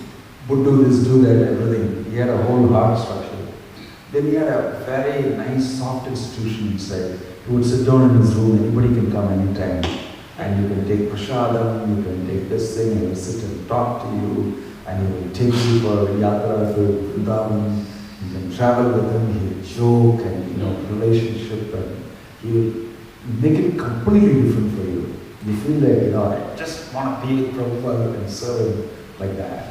would do this, do that, everything. He had a whole hard structure. Then he had a very nice, soft institution inside. He would sit down in his room, anybody can come anytime. And you can take prasadam, you can take this thing, and he will sit and talk to you, and he will take you for yatra to Vrindavan. You can travel with him, he will joke, and relationship, and he will make it completely different for you. You feel like, I just want to be with Prabhupada and serve him like that.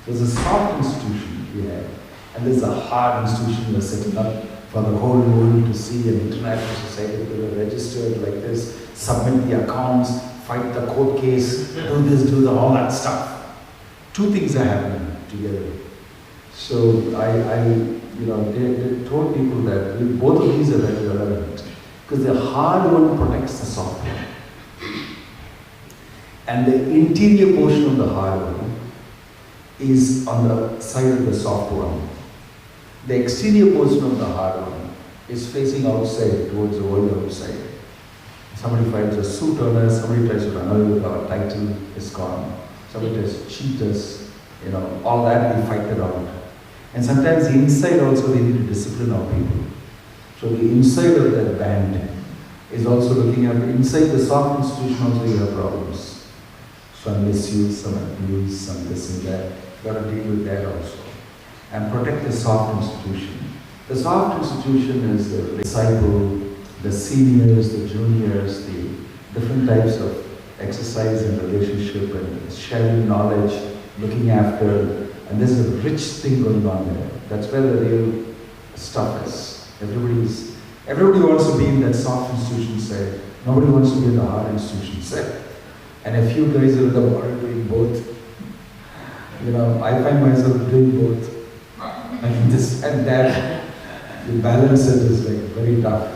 There's a soft institution we have, and there's a hard institution we're setting up for the whole world to see, an international society that are registered like this, submit the accounts, fight the court case, do this, do all that stuff. Two things are happening together. So they told people that both of these are very relevant, because the hard one protects the soft one. And the interior portion of the hard one is on the side of the soft one. The exterior portion of the hard one is facing outside, towards the world outside. Somebody finds a suit on us, somebody tries to run away with our title, ISKCON. Somebody tries to cheat us, all that we fight it out. And sometimes the inside also we need to discipline our people. So the inside of that band is also looking at, inside the soft institution also you have problems. some misuse, some abuse, some this and that. Got to deal with that also. And protect the soft institution. The soft institution is the disciple, the seniors, the juniors, the different types of exercise and relationship and sharing knowledge, looking after, and there's a rich thing going on there. That's where the real stuff is. Everybody wants to be in that soft institution side. Nobody wants to be in the hard institution side. And a few guys are the model doing both. You know, I find myself doing both. And this and that, the balance it is like very tough.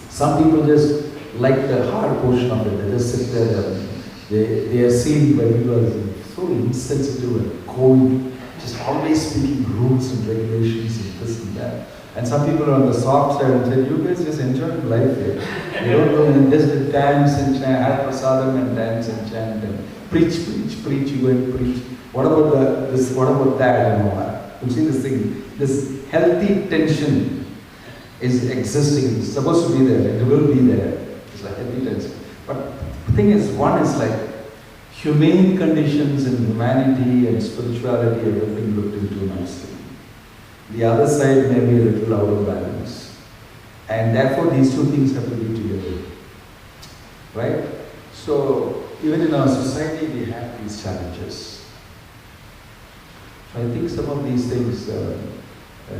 Some people just like the hard portion of it. They just sit there and they are seen by people as so insensitive and cold, just always speaking rules and regulations and this and that. And some people are on the soft side and say, you guys just enjoy life here. You don't go and just dance and chant, have prasadam and dance and chant and preach, you go and preach. What about this, what about that? You see this thing, this healthy tension is existing, it's supposed to be there, it will be there. It's like healthy tension. But the thing is, one is like humane conditions and humanity and spirituality, everything looked into nicely. The other side may be a little out of balance. And therefore these two things have to be together. Right? So even in our society we have these challenges. So I think some of these things,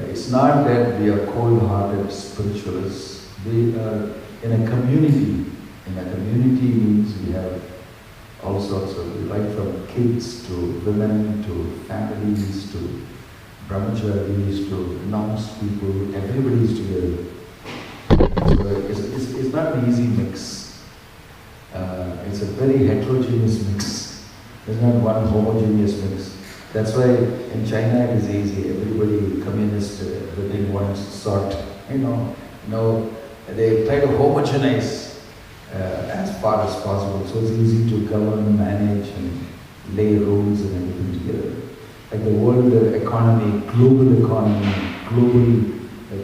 it's not that we are cold-hearted spiritualists. We are in a community. In a community means we have all sorts of, right from kids to women to families to brahmacharis to renounced people, everybody is together. So it's not an easy mix. It's a very heterogeneous mix. There's not one homogeneous mix. That's why in China it is easy. Everybody, communist, everything wants sort. They try to homogenize as far as possible. So it's easy to govern, manage, and lay rules and everything together. Like the world economy, global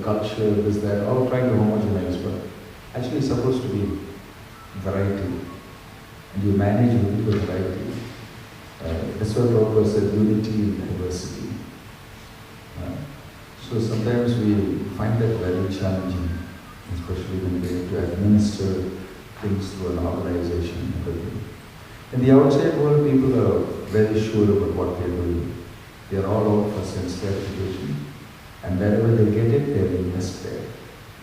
culture, this, that, all trying to homogenize, but actually it's supposed to be variety. And you manage with variety. That's why Prabhupada said unity in diversity. So sometimes we find that very challenging, especially when we have to administer things through an organization and everything. In the outside world, people are very sure about what they're doing. They are all out for sense gratification, and wherever they get it, they invest there.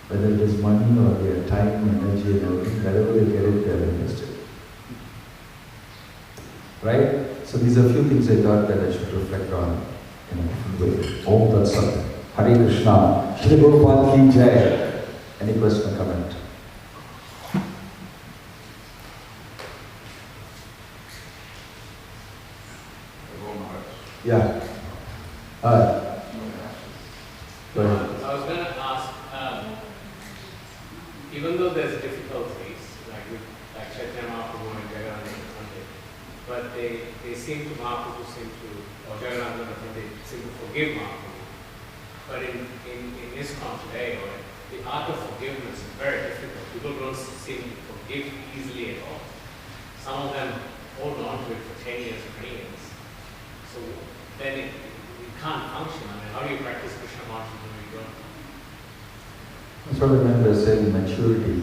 Whether it is money or their time, energy, and everything, wherever they get it, they are invested. Right? So these are a few things I thought that I should reflect on in a different way. Om Tat Sat. Hare Krishna. Shri Prabhupada Ki Jai. Any question or comment? Yeah. Go ahead. I was going to ask, even though there's difficulties, like Chaitanya Mahaprabhu and Jagannath, but they seem to, Mahaprabhu seem to, or Jagannath they seem to forgive Mahaprabhu. But in ISKCON today, the art of forgiveness is very difficult. People don't seem to forgive easily at all. Some of them hold on to it for 10 years, 20 years. So then it can't function. I mean, how do you practice Krishna consciousness when you don't? That's what I meant by saying maturity.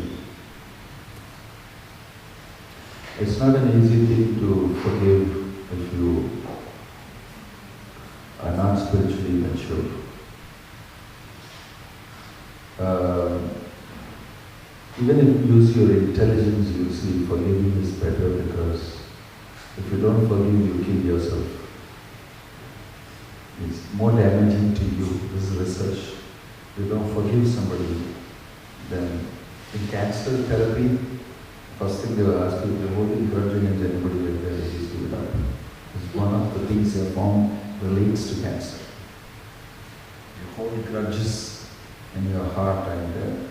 It's not an easy thing to forgive if you are not spiritually mature. Even if you use your intelligence, you see forgiving is better, because if you don't forgive, you kill yourself. It's more damaging to you. This is research. If you don't forgive somebody, then in cancer therapy, first thing they will ask you, if you're holding grudge against anybody like that, please give it up. It's one of the things they found relates to cancer. You hold grudges in your heart and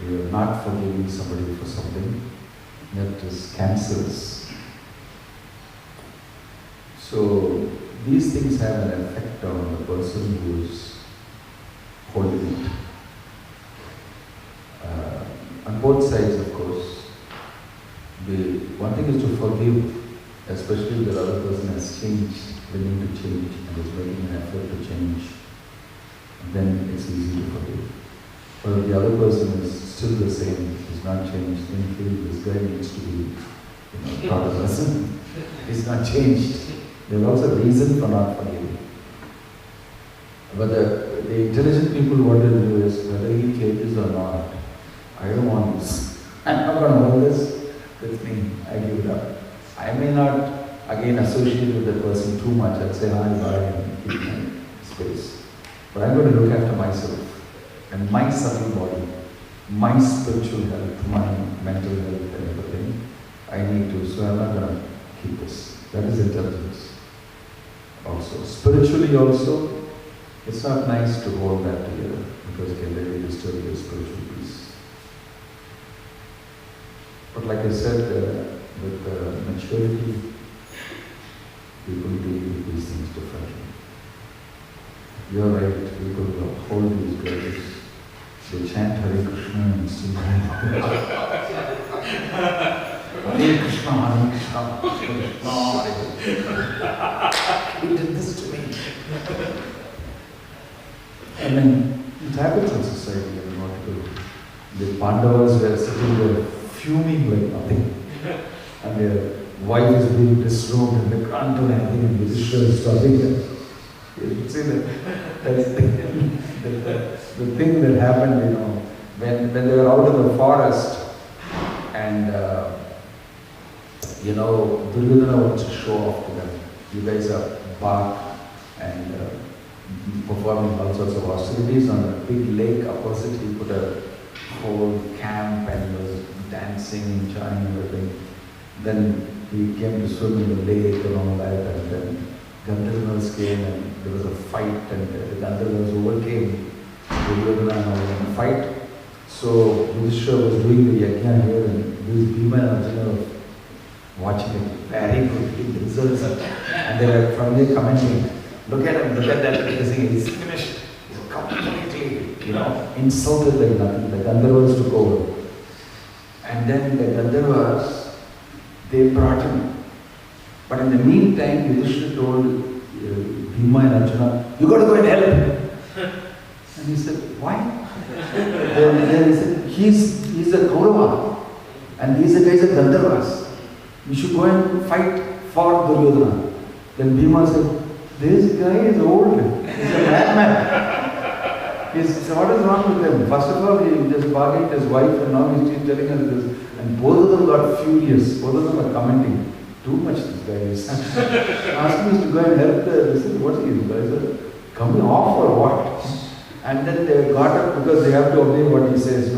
you're not forgiving somebody for something that is cancerous. So these things have an effect on the person who is holding it. On both sides, of course. One thing is to forgive, especially has changed, they need to change, and is making an effort to change, then it's easy to forgive. But if the other person is still the same, is not changed, then you feel this guy needs to be, taught a lesson. He's not changed. There's also a reason for not forgiving. But the intelligent people, what they do is, whether he changes or not, I don't want this. I'm not going to hold this with me. I give it up. I may not, again, associate with the person too much. I'd say hi, bye, and keep my space. But I'm going to look after myself and my subtle body, my spiritual health, my mental health and everything. I need to, so I'm not going to keep this. That is intelligence. Also, spiritually also, it's not nice to hold that together because it can really disturb your spiritual peace. But like I said, with maturity, people deal with these things differently. You're right, people hold these grudges. They chant Hare Krishna and sing Hare Krishna, Hare Krishna, he did this to me. And then it happens in society, I don't know what to do. The Pandavas were sitting there fuming like nothing. And their wife is being disrobed and they can't do anything and Yudhishthira is stopping them. You see that's the thing that happened, when they were out in the forest and, Duryodhana wants to show off to them. You guys are bark and performing all sorts of austerities on a big lake opposite. He put a whole camp and was dancing, enjoying everything. Then he came to swim in the lake and all that, and then Gandharvas came and there was a fight and the Gandharvas overcame Duryodhana and all in a fight. So Yudhishthira was doing the yajna here and this Bhima and Arjuna were watching it very good, he deserves it. And they were from there commenting, look at him, look at that, because he's finished. He's completely, insulted like nothing. The Gandharvas took over. And then the Gandharvas, they brought him. But in the meantime, Yudhishthira told Bhima and Arjuna, you got to go and help him. And he said, why? Then he said, he's a Kaurava. And these guys are Gandharvas. You should go and fight for Duryodhana. Then Bhima said, this guy is old. He's a madman. What is wrong with him? First of all, he just bargained his wife and now he's telling us this. And both of them got furious. Both of them are commenting. Too much this guy is. Asking us to go and help they said, what are you guys? Coming off or what? And then they got up because they have to obey what he says,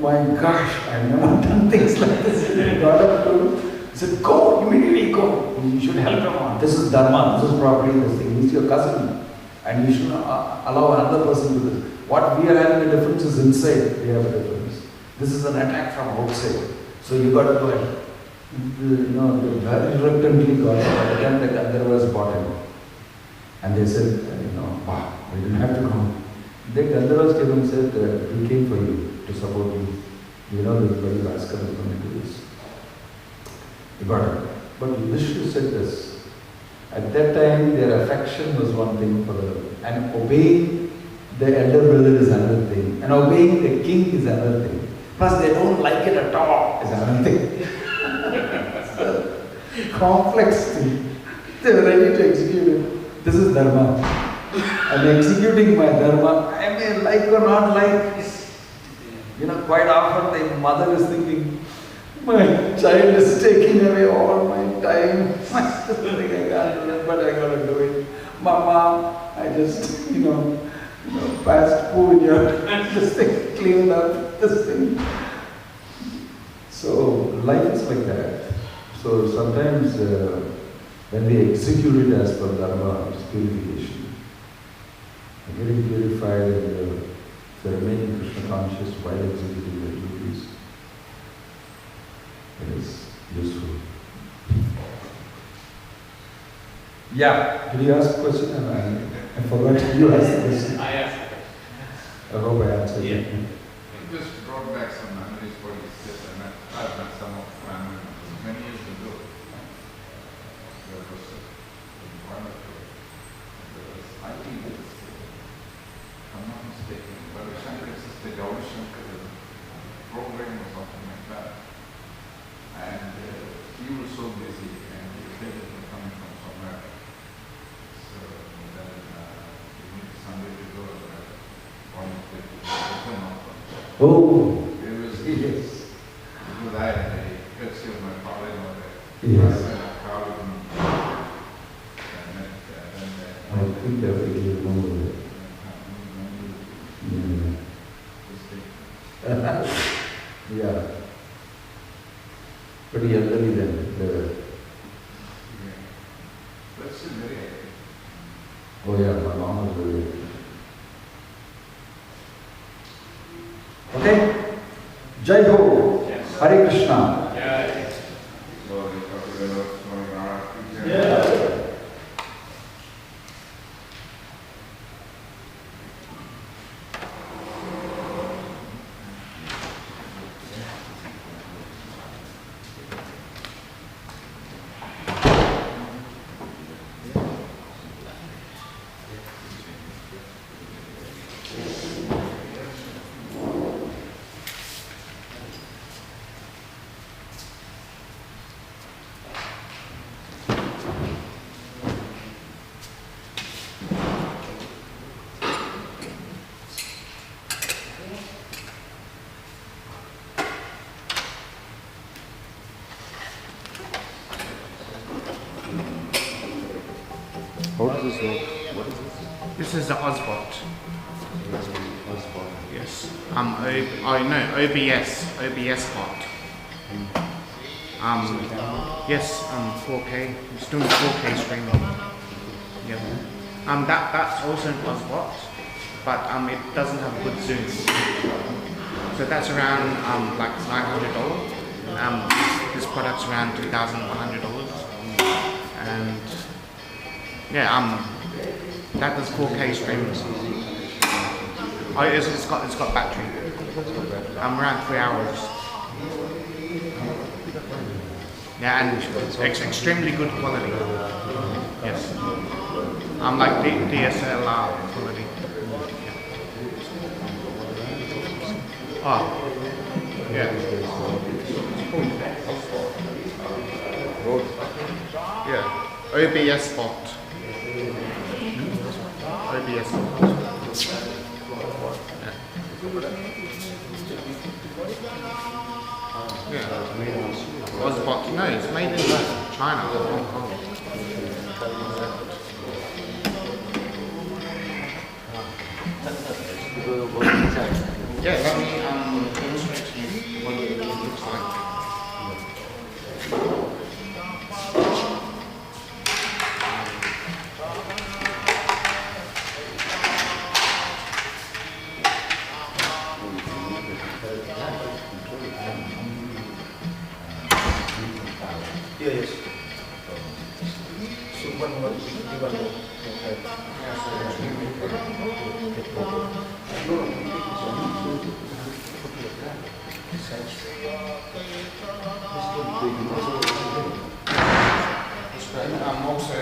my gosh, I've never done things like this. They got up to, he said, go, immediately go. You should help him on. This is dharma, this is property, this thing. He's your cousin. And you should not allow another person to do this. What we are having a difference is inside, we have a difference. This is an attack from outside. So you got to go and, they very reluctantly got up. But then the Gandharvas bought him. And they said, wow, we didn't have to come. The Gandharvas came and said, we came for you, to support you. This very rascal is going to do this. He got it. But Yudhishthira said this. At that time, their affection was one thing and obeying the elder brother is another thing. And obeying the king is another thing. Plus, they don't like it at all is another thing. It's a complex thing. They're ready to execute it. This is dharma. I'm executing my dharma. I may like or not like. Quite often the mother is thinking, my child is taking away all my time. I can't do it, but I got to do it. Mama, I just, passed poo in your this thing, cleaned up this thing. So life is like that. So sometimes when we execute it as per dharma, it's purification. Getting purified and remaining Krishna conscious while executing the duties. It is useful. Yeah, did you ask a question? I forgot you asked the question. I asked the question. I hope I answered it. It just brought back some memories what you said. I've met some of family members many years ago. that was wonderful. I think it's, if I'm not mistaken, but it's the Gauri Shankar program or something like that. And he was so busy and he said it was coming from somewhere. So then we need Sunday to go and wanted to open up. Oh, It was yes. Because I had a courtesy of my father-in-law there. Yes. I crowded him. I think I will remember that. Yeah. Pretty elderly then. But still very active. Oh yeah, my mom was very active. Okay? Jai Ho! Yes. Hare Krishna! Yeah. Glory to the Lord, Swami Maharaj. Yeah. How does this work? What is this? This is the Ozbot. Hotspot. Yes. OBS bot. Yes. 4K. It's doing 4K streaming. Yeah. That's also an Ozbot, but it doesn't have good zoom. So that's around like $900. This product's around $2,100, and yeah, that does 4K streaming. Oh, it's got battery. Around 3 hours. Yeah, and extremely good quality. Yes. Like DSLR quality. Yeah. Oh. Yeah. Yeah. OBS bot. OBS bot. Yeah. Ozbot. No, it's made in China, Hong Kong. Yeah, let me demonstrate to you what it looks like. Yes. So one Also